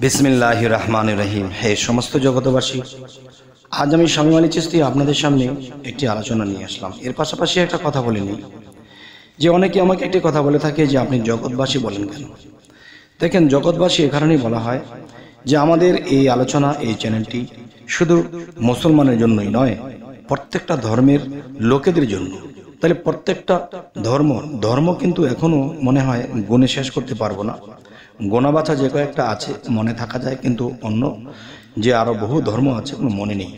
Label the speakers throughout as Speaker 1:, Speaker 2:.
Speaker 1: বিসমিল্লাহির রহমানির রহিম। হে সমস্ত জগতবাসী, আজ আমি শামীম আলী চিশতি আপনাদের সামনে একটি আলোচনা নিয়ে আসলাম। এর পাশাপাশি একটা কথা বলে নিই যে অনেকে আমাকে একটি কথা বলে থাকে যে আপনি জগৎবাসী বলেন কেন। দেখেন, জগৎবাসী এ কারণেই বলা হয় যে আমাদের এই আলোচনা, এই চ্যানেলটি শুধু মুসলমানের জন্যই নয়, প্রত্যেকটা ধর্মের লোকেদের জন্য। তাহলে প্রত্যেকটা ধর্ম কিন্তু এখনো মনে হয় গুণে শেষ করতে পারবো না। গোনা বাছা যে কয়েকটা আছে মনে থাকা যায়, কিন্তু অন্য যে আরো বহু ধর্ম আছে কোনো মনে নেই।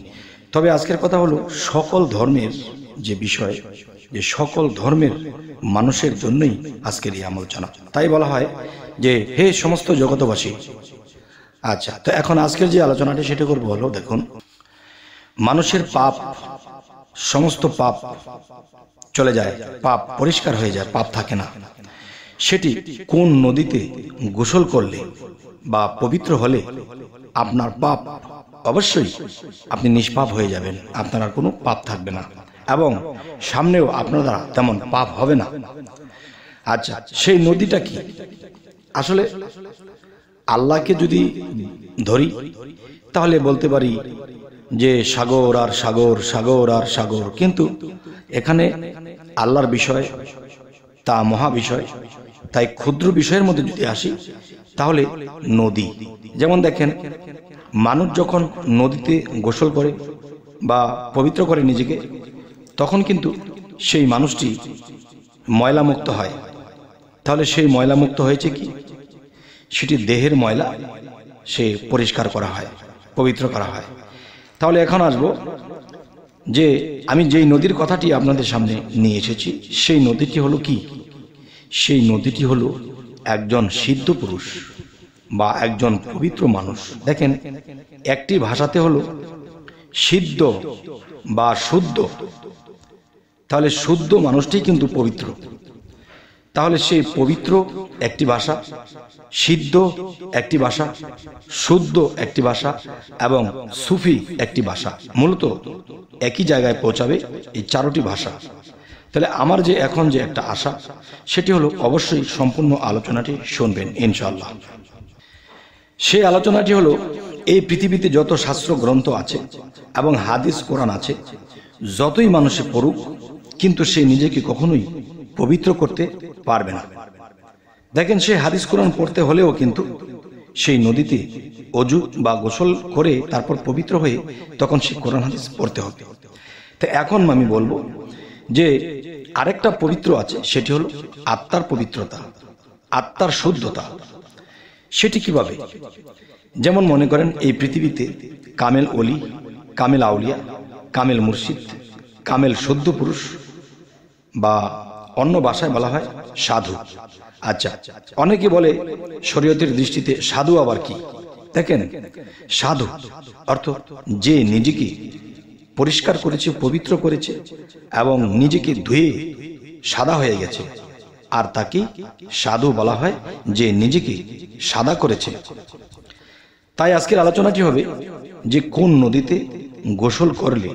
Speaker 1: তবে আজকের কথা হলো সকল ধর্মের যে বিষয়, যে সকল ধর্মের মানুষের জন্যই আজকের এই আলোচনা। তাই বলা হয় যে হে সমস্ত জগতবাসী। আচ্ছা, তো এখন আজকের যে আলোচনাটি সেটা করবো হলো, দেখুন, মানুষের পাপ, সমস্ত পাপ চলে যায়, পাপ পরিষ্কার হয়ে যায়, পাপ থাকে না। সেটি কোন নদীতে গোসল করলে বা পবিত্র হলে আপনার পাপ অবশ্যই আপনি নিষ্পাপ হয়ে যাবেন, আপনার আর কোনো পাপ থাকবে না এবং সামনেও আপনার দ্বারা তেমন পাপ হবে না। আচ্ছা, সেই নদীটা কি? আসলে আল্লাহকে যদি ধরি তাহলে বলতে পারি যে সাগর আর সাগর, সাগর আর সাগর, কিন্তু এখানে আল্লাহর বিষয় তা মহা বিষয়। তাই ক্ষুদ্র বিষয়ের মধ্যে যদি আসি তাহলে নদী। যেমন দেখেন, মানুষ যখন নদীতে গোসল করে বা পবিত্র করে নিজেকে, তখন কিন্তু সেই মানুষটি ময়লামুক্ত হয়। তাহলে সেই ময়লামুক্ত হয়েছে কি? সেটি দেহের ময়লা, সে পরিষ্কার করা হয়, পবিত্র করা হয়। তাহলে এখন আসবো যে আমি যেই নদীর কথাটি আপনাদের সামনে নিয়ে এসেছি, সেই নদীটি হলো কি? সেই নদীটি হলো একজন সিদ্ধ পুরুষ বা একজন পবিত্র মানুষ। দেখেন, একটি ভাষাতে হলো সিদ্ধ বা শুদ্ধ। তাহলে শুদ্ধ মানুষটি কিন্তু পবিত্র। তাহলে সেই পবিত্র একটি ভাষা, সিদ্ধ একটি ভাষা, শুদ্ধ একটি ভাষা এবং সুফি একটি ভাষা, মূলত একই জায়গায় পৌঁছাবে এই চারটি ভাষা। তাহলে আমার যে এখন যে একটা আশা, সেটি হলো অবশ্যই সম্পূর্ণ আলোচনাটি শুনবেন ইনশাআল্লাহ। সেই আলোচনাটি হলো, এই পৃথিবীতে যত শাস্ত্র গ্রন্থ আছে এবং হাদিস কোরআন আছে, যতই মানুষে পড়ুক, কিন্তু সে নিজেকে কখনোই পবিত্র করতে পারবে না। দেখেন, সে হাদিস কোরআন পড়তে হলেও কিন্তু সেই নদীতে অজু বা গোসল করে তারপর পবিত্র হয়ে তখন সে কোরআন হাদিস পড়তে হবে। তো এখন আমি বলবো যে আরেকটা পবিত্র আছে, সেটি হলো আত্মার পবিত্রতা, আত্মার শুদ্ধতা। সেটি কিভাবে? যেমন মনে করেন, এই পৃথিবীতে কামেল ওলি, কামেল আউলিয়া, কামেল মুর্শিদ, কামেল শুদ্ধ পুরুষ বা অন্য ভাষায় বলা হয় সাধু। আচ্ছা, অনেকে বলে শরীয়তের দৃষ্টিতে সাধু আবার কি? দেখেন, সাধু অর্থ যে নিজেকে পরিষ্কার করেছে, পবিত্র করেছে এবং নিজেকে ধুয়ে সাদা হয়ে গেছে, আর তাকে সাধু বলা হয় যে নিজেকে সাদা করেছে। তাই আজকের আলোচনাটি হবে যে কোন নদীতে গোসল করলে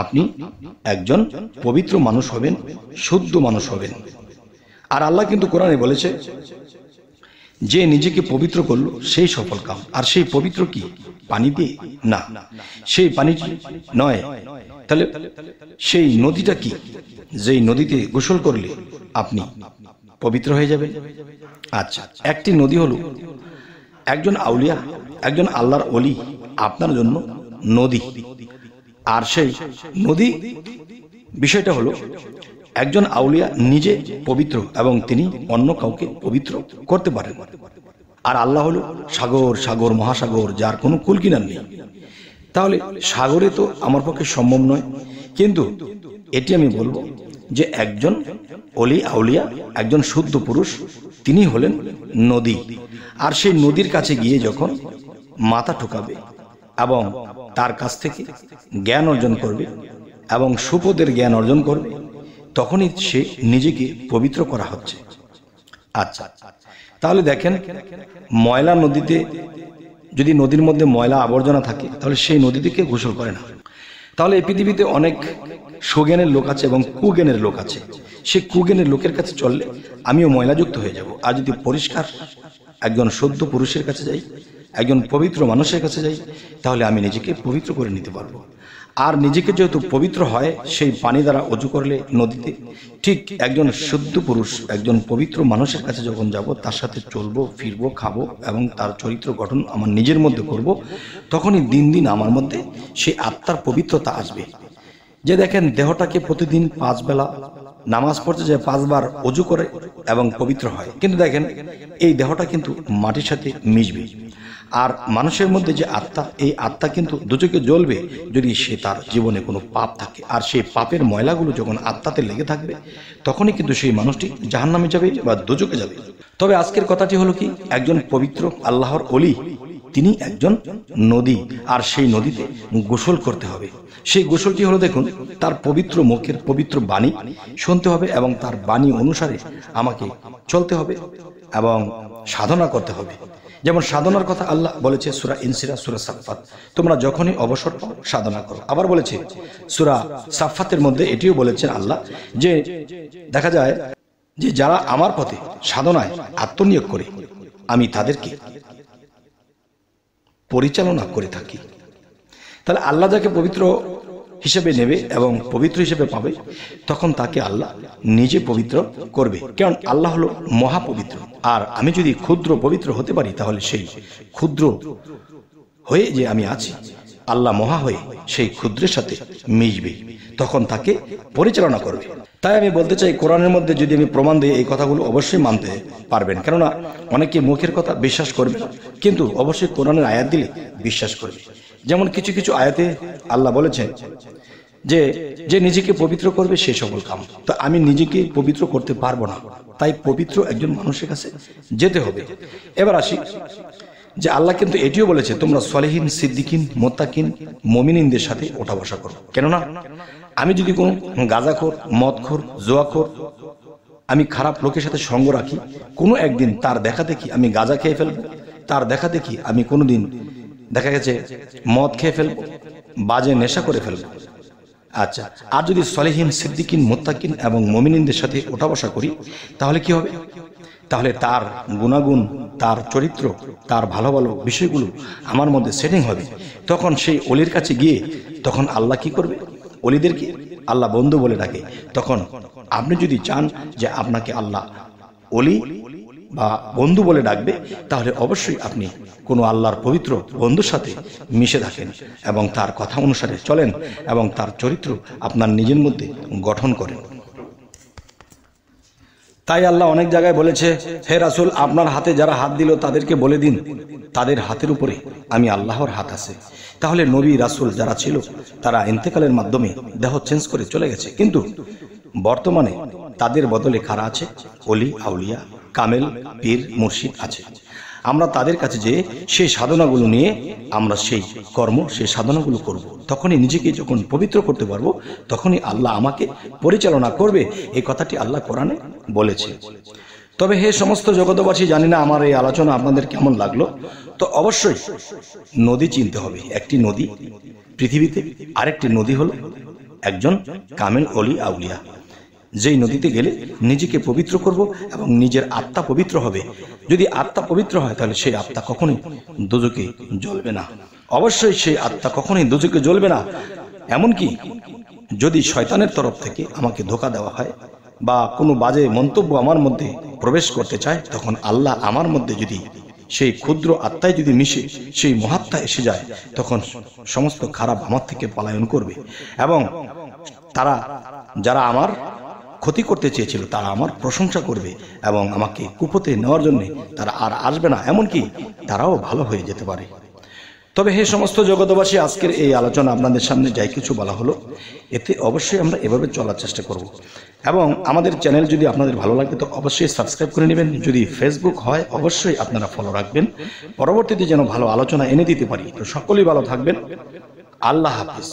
Speaker 1: আপনি একজন পবিত্র মানুষ হবেন, শুদ্ধ মানুষ হবেন। আর আল্লাহ কিন্তু কোরআনে বলেছে যে নিজেকে পবিত্র করলো সেই সফল কাম। আর সেই পবিত্র কি? পানি দিয়ে না, সেই পানিটি নয়। তাহলে সেই নদীটা কি? যেই নদীতে গোসল করলে আপনি পবিত্র হয়ে যাবেন। আচ্ছা, একটি নদী হলো একজন আউলিয়া, একজন আল্লাহর ওলি আপনার জন্য নদী। আর সেই নদী বিষয়টা হলো, একজন আউলিয়া নিজে পবিত্র এবং তিনি অন্য কাউকে পবিত্র করতে পারেন। আর আল্লাহ হলো সাগর, সাগর মহাসাগর, যার কোনো কুল কিনার নেই। তাহলে সাগরে তো আমার পক্ষে সম্ভব নয়, কিন্তু এটি আমি বলবো যে একজন অলি আউলিয়া, একজন শুদ্ধ পুরুষ, তিনি হলেন নদী। আর সেই নদীর কাছে গিয়ে যখন মাথা ঠুকাবে এবং তার কাছ থেকে জ্ঞান অর্জন করবে এবং সুপদের জ্ঞান অর্জন করবে, তখনই সে নিজেকে পবিত্র করা হচ্ছে। আচ্ছা, তাহলে দেখেন, ময়লা নদীতে যদি নদীর মধ্যে ময়লা আবর্জনা থাকে, তাহলে সেই নদী থেকে গোসল করে না। তাহলে এই পৃথিবীতে অনেক সুজ্ঞানের লোক আছে এবং কুজ্ঞানের লোক আছে। সেই কুজ্ঞানের লোকের কাছে চললে আমিও ময়লাযুক্ত হয়ে যাব। আর যদি পরিষ্কার একজন শুদ্ধ পুরুষের কাছে যাই, একজন পবিত্র মানুষের কাছে যাই, তাহলে আমি নিজেকে পবিত্র করে নিতে পারবো। আর নিজেকে যেহেতু পবিত্র হয় সেই পানি দ্বারা অজু করলে নদীতে, ঠিক একজন শুদ্ধ পুরুষ একজন পবিত্র মানুষের কাছে যখন যাব, তার সাথে চলবো, ফিরবো, খাবো এবং তার চরিত্র গঠন আমার নিজের মধ্যে করব, তখনই দিন দিন আমার মধ্যে সেই আত্মার পবিত্রতা আসবে। যে দেখেন, দেহটাকে প্রতিদিন 5 বেলা নামাজ পড়তে যায়, 5 বার অজু করে এবং পবিত্র হয়, কিন্তু দেখেন এই দেহটা কিন্তু মাটির সাথে মিশবে। আর মানুষের মধ্যে যে আত্মা, এই আত্মা কিন্তু দুচোখে জ্বলবে যদি সে তার জীবনে কোনো পাপ থাকে। আর সেই পাপের ময়লাগুলো যখন আত্মাতে লেগে থাকবে, তখনই কিন্তু সেই মানুষটি জাহান্নামে যাবে বা দুচোখে যাবে। তবে আজকের কথাটি হলো কি, একজন পবিত্র আল্লাহর ওলি তিনি একজন নদী, আর সেই নদীতে গোসল করতে হবে। সেই গোসলটি হলো, দেখুন, তার পবিত্র মুখের পবিত্র বাণী শুনতে হবে এবং তার বাণী অনুসারে আমাকে চলতে হবে এবং সাধনা করতে হবে। যেমন সাধনার কথা আল্লাহ বলেছে সূরা ইনসিরা, সূরা সাফফাত, তোমরা যখনই অবসর পাও সাধনা করো। আবার বলেছে সূরা সাফফাতের মধ্যে এটিও বলেছেন আল্লাহ যে দেখা যায় যে যারা আমার পথে সাধনায় আত্মনিয়োগ করে আমি তাদেরকে পরিচালনা করে থাকি। তাহলে আল্লাহ যাকে পবিত্র হিসেবে নেবে এবং পবিত্র হিসেবে পাবে, তখন তাকে আল্লাহ নিজে পবিত্র করবে, কারণ আল্লাহ হলো মহাপবিত্র। আর আমি যদি ক্ষুদ্র পবিত্র হতে পারি, তাহলে সেই ক্ষুদ্র হয়ে যে আমি আছি, আল্লাহ মহা হয়ে সেই ক্ষুদ্রের সাথে মিশবে, তখন তাকে পরিচালনা করবে। তাই আমি বলতে চাই, কোরআনের মধ্যে যদি আমি প্রমাণ দিই, এই কথাগুলো অবশ্যই মানতে পারবেন, কেননা অনেকে মুখের কথা বিশ্বাস করবে না, কিন্তু অবশ্যই কোরআনের আয়াত দিলে বিশ্বাস করবে। যেমন কিছু কিছু আয়াতে আল্লাহ বলেছেন যে যে নিজেকে পবিত্র করবে সে সফল কাম। তো আমি নিজেকে পবিত্র করতে পারবো না, তাই পবিত্র একজন মানুষের কাছে যেতে হবে। এবার আসি যে আল্লাহ কিন্তু এটিও বলেছে, তোমরা সলেহিন, সিদ্দিকিন, মোত্তাকিন, মুমিনিনদের সাথে ওঠা বসা করো। কেননা আমি যদি কোনো গাঁজাখোর, মদখোর, জুয়াখোর, আমি খারাপ লোকের সাথে সঙ্গ রাখি, কোনো একদিন তার দেখা দেখি আমি গাঁজা খেয়ে ফেলবো, তার দেখা দেখি আমি কোনোদিন দেখা গেছে মদ খেয়ে ফেলবো, বাজে নেশা করে ফেলবো। আচ্ছা, আর যদি সলেহিন, সিদ্দিকিন, মুত্তাকিন এবং মুমিনিনদের সাথে ওঠা বসা করি, তাহলে কি হবে? তাহলে তার গুণাগুণ, তার চরিত্র, তার ভালো ভালো বিষয়গুলো আমার মধ্যে সেটিং হবে। তখন সেই অলির কাছে গিয়ে তখন আল্লাহ কি করবে? অলিদেরকে আল্লাহ বন্ধু বলে ডাকে। তখন আপনি যদি চান যে আপনাকে আল্লাহ অলি বা বন্ধু বলে ডাকবে, তাহলে অবশ্যই আপনি কোনো আল্লাহর পবিত্র বন্ধুর সাথে মিশে থাকেন এবং তার কথা অনুসারে চলেন এবং তার চরিত্র আপনার নিজের মধ্যে গঠন করেন। তাই আল্লাহ অনেক জায়গায় বলেছে, হে রাসূল, আপনার হাতে যারা হাত দিল তাদেরকে বলে দিন তাদের হাতের উপরে আমি আল্লাহর হাত আছে। তাহলে নবী রাসূল যারা ছিল তারা ইন্তেকালের মাধ্যমে দেহ চেঞ্জ করে চলে গেছে, কিন্তু বর্তমানে তাদের বদলে কারা আছে? অলি, আউলিয়া, কামেল, পীর, মুর্শিদ আছে। আমরা তাদের কাছে যে সেই সাধনাগুলো নিয়ে আমরা সেই কর্ম, সেই সাধনাগুলো করব। তখনই নিজেকে যখন পবিত্র করতে পারবো, তখনই আল্লাহ আমাকে পরিচালনা করবে। এই কথাটি আল্লাহ কোরআনে বলেছে। তবে হে সমস্ত জগতবাসী, জানি না আমার এই আলোচনা আপনাদের কেমন লাগলো। তো অবশ্যই নদী চিনতে হবে। একটি নদী পৃথিবীতে, আরেকটি নদী হলো একজন কামেল অলি আউলিয়া। যেই নদীতে গেলে নিজেকে পবিত্র করব এবং নিজের আত্মা পবিত্র হবে। যদি আত্মা পবিত্র হয়, তাহলে সেই আত্মা কখনোই দোজখে জ্বলবে না। অবশ্যই সেই আত্মা কখনোই দোজখে জ্বলবে না। এমনকি যদি শয়তানের তরফ থেকে আমাকে ধোঁকা দেওয়া হয় বা কোনো বাজে মন্তব্য আমার মধ্যে প্রবেশ করতে চায়, তখন আল্লাহ আমার মধ্যে যদি সেই ক্ষুদ্র আত্মায় যদি মিশে সেই মহাত্মা এসে যায়, তখন সমস্ত খারাপ আমার থেকে পলায়ন করবে এবং তারা যারা আমার ক্ষতি করতে চেয়েছিল তারা আমার প্রশংসা করবে এবং আমাকে কুপথে নেওয়ার জন্য তারা আর আসবে না। এমনকি তারাও ভালো হয়ে যেতে পারে। তবে হে সমস্ত জগতবাসী, আজকের এই আলোচনা আপনাদের সামনে যাই কিছু বলা হলো, এতে অবশ্যই আমরা এভাবে চলার চেষ্টা করব এবং আমাদের চ্যানেল যদি আপনাদের ভালো লাগে তো অবশ্যই সাবস্ক্রাইব করে নেবেন। যদি ফেসবুক হয় অবশ্যই আপনারা ফলো রাখবেন, পরবর্তীতে যেন ভালো আলোচনা এনে দিতে পারি। তো সকলেই ভালো থাকবেন। আল্লাহ হাফেজ।